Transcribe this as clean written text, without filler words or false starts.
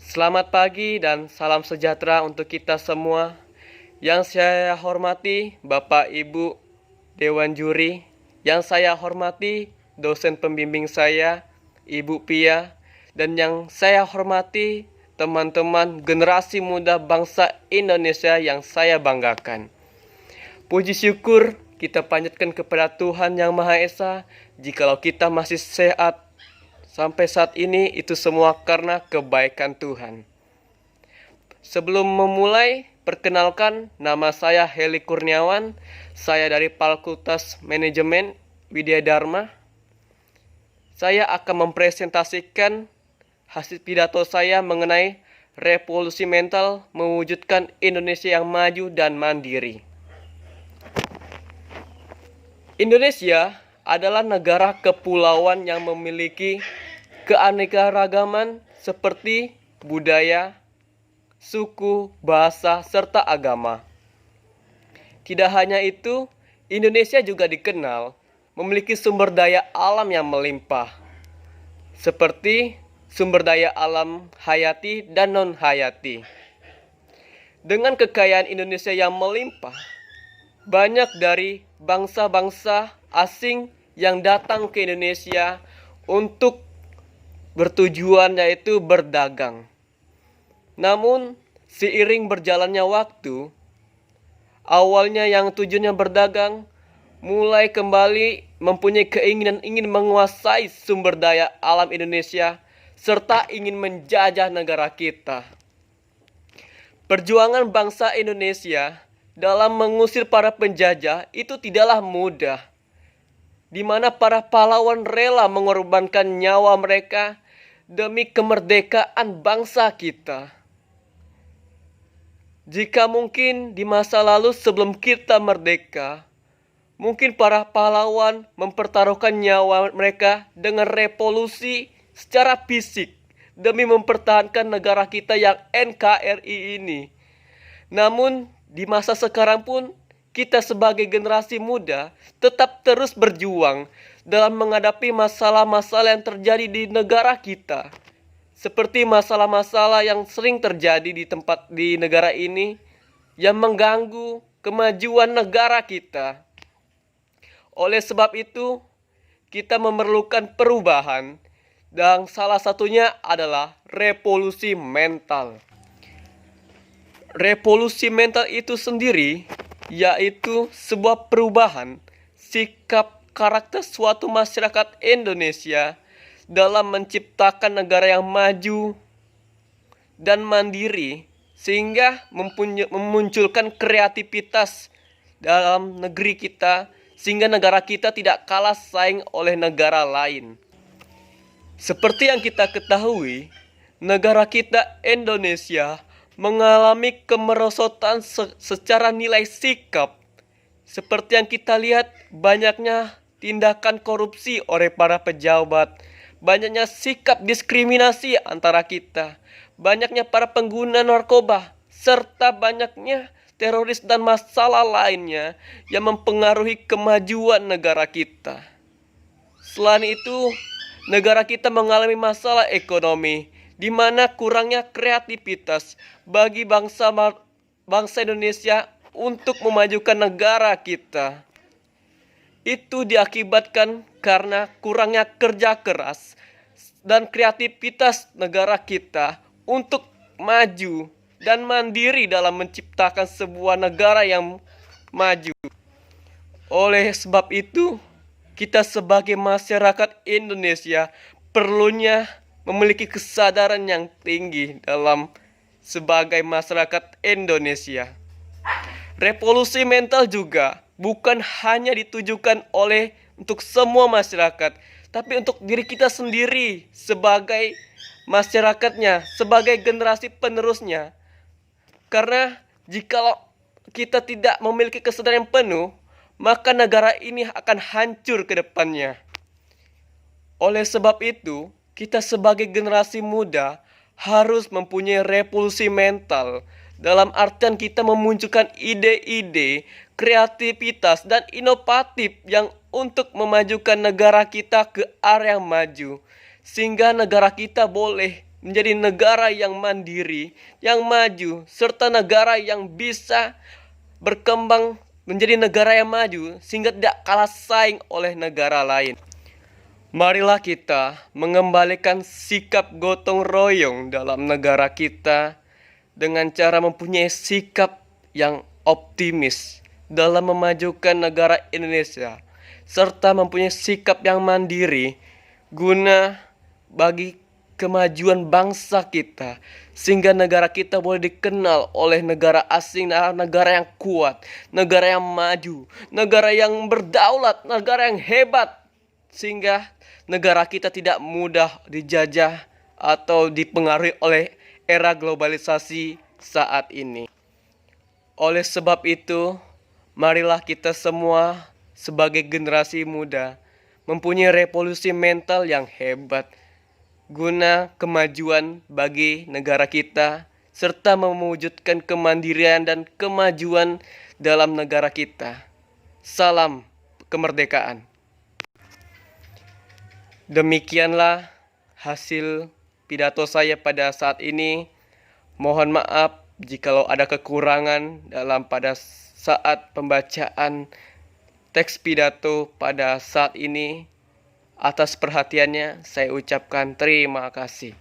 Selamat pagi dan salam sejahtera untuk kita semua. Yang saya hormati Bapak Ibu Dewan Juri, yang saya hormati dosen pembimbing saya, Ibu Pia, dan yang saya hormati teman-teman generasi muda bangsa Indonesia yang saya banggakan. Puji syukur kita panjatkan kepada Tuhan Yang Maha Esa, jikalau kita masih sehat sampai saat ini, itu semua karena kebaikan Tuhan. Sebelum memulai, perkenalkan, nama saya Heli Kurniawan. Saya dari Fakultas Manajemen Widya Dharma. Saya akan mempresentasikan hasil pidato saya mengenai revolusi mental mewujudkan Indonesia yang maju dan mandiri. Indonesia adalah negara kepulauan yang memiliki keanekaragaman seperti budaya, suku, bahasa, serta agama. Tidak hanya itu, Indonesia juga dikenal memiliki sumber daya alam yang melimpah, seperti sumber daya alam hayati dan non-hayati. Dengan kekayaan Indonesia yang melimpah, banyak dari bangsa-bangsa asing yang datang ke Indonesia untuk bertujuan yaitu berdagang. Namun, seiring berjalannya waktu, awalnya yang tujuannya berdagang mulai kembali mempunyai keinginan ingin menguasai sumber daya alam Indonesia serta ingin menjajah negara kita. Perjuangan bangsa Indonesia dalam mengusir para penjajah itu tidaklah mudah, di mana para pahlawan rela mengorbankan nyawa mereka demi kemerdekaan bangsa kita. Jika mungkin di masa lalu sebelum kita merdeka, mungkin para pahlawan mempertaruhkan nyawa mereka dengan revolusi secara fisik demi mempertahankan negara kita yang NKRI ini. Namun di masa sekarang pun kita sebagai generasi muda tetap terus berjuang dalam menghadapi masalah-masalah yang terjadi di negara kita. Seperti masalah-masalah yang sering terjadi di negara ini yang mengganggu kemajuan negara kita. Oleh sebab itu, kita memerlukan perubahan dan salah satunya adalah revolusi mental. Revolusi mental itu sendiri yaitu sebuah perubahan sikap karakter suatu masyarakat Indonesia dalam menciptakan negara yang maju dan mandiri, sehingga memunculkan kreativitas dalam negeri kita, sehingga negara kita tidak kalah saing oleh negara lain. Seperti yang kita ketahui, negara kita Indonesia mengalami kemerosotan secara nilai sikap. Seperti yang kita lihat, banyaknya tindakan korupsi oleh para pejabat, banyaknya sikap diskriminasi antara kita, banyaknya para pengguna narkoba, serta banyaknya teroris dan masalah lainnya yang mempengaruhi kemajuan negara kita. Selain itu, negara kita mengalami masalah ekonomi, di mana kurangnya kreativitas bagi bangsa Indonesia untuk memajukan negara kita. Itu diakibatkan karena kurangnya kerja keras dan kreativitas negara kita untuk maju dan mandiri dalam menciptakan sebuah negara yang maju. Oleh sebab itu, kita sebagai masyarakat Indonesia perlunya memiliki kesadaran yang tinggi dalam sebagai masyarakat Indonesia. Revolusi mental juga bukan hanya ditujukan untuk semua masyarakat, tapi untuk diri kita sendiri sebagai masyarakatnya, sebagai generasi penerusnya. Karena jikalau kita tidak memiliki kesadaran yang penuh, maka negara ini akan hancur ke depannya. Oleh sebab itu, kita sebagai generasi muda harus mempunyai revolusi mental, dalam artian kita memunculkan ide-ide, kreativitas, dan inovatif yang untuk memajukan negara kita ke arah yang maju. Sehingga negara kita boleh menjadi negara yang mandiri, yang maju, serta negara yang bisa berkembang menjadi negara yang maju sehingga tidak kalah saing oleh negara lain. Marilah kita mengembalikan sikap gotong royong dalam negara kita dengan cara mempunyai sikap yang optimis dalam memajukan negara Indonesia, serta mempunyai sikap yang mandiri guna bagi kemajuan bangsa kita, sehingga negara kita boleh dikenal oleh negara asing, negara yang kuat, negara yang maju, negara yang berdaulat, negara yang hebat, sehingga negara kita tidak mudah dijajah atau dipengaruhi oleh era globalisasi saat ini. Oleh sebab itu, marilah kita semua sebagai generasi muda mempunyai revolusi mental yang hebat guna kemajuan bagi negara kita serta mewujudkan kemandirian dan kemajuan dalam negara kita. Salam kemerdekaan. Demikianlah hasil pidato saya pada saat ini. Mohon maaf jikalau ada kekurangan dalam pada saat pembacaan teks pidato pada saat ini. Atas perhatiannya saya ucapkan terima kasih.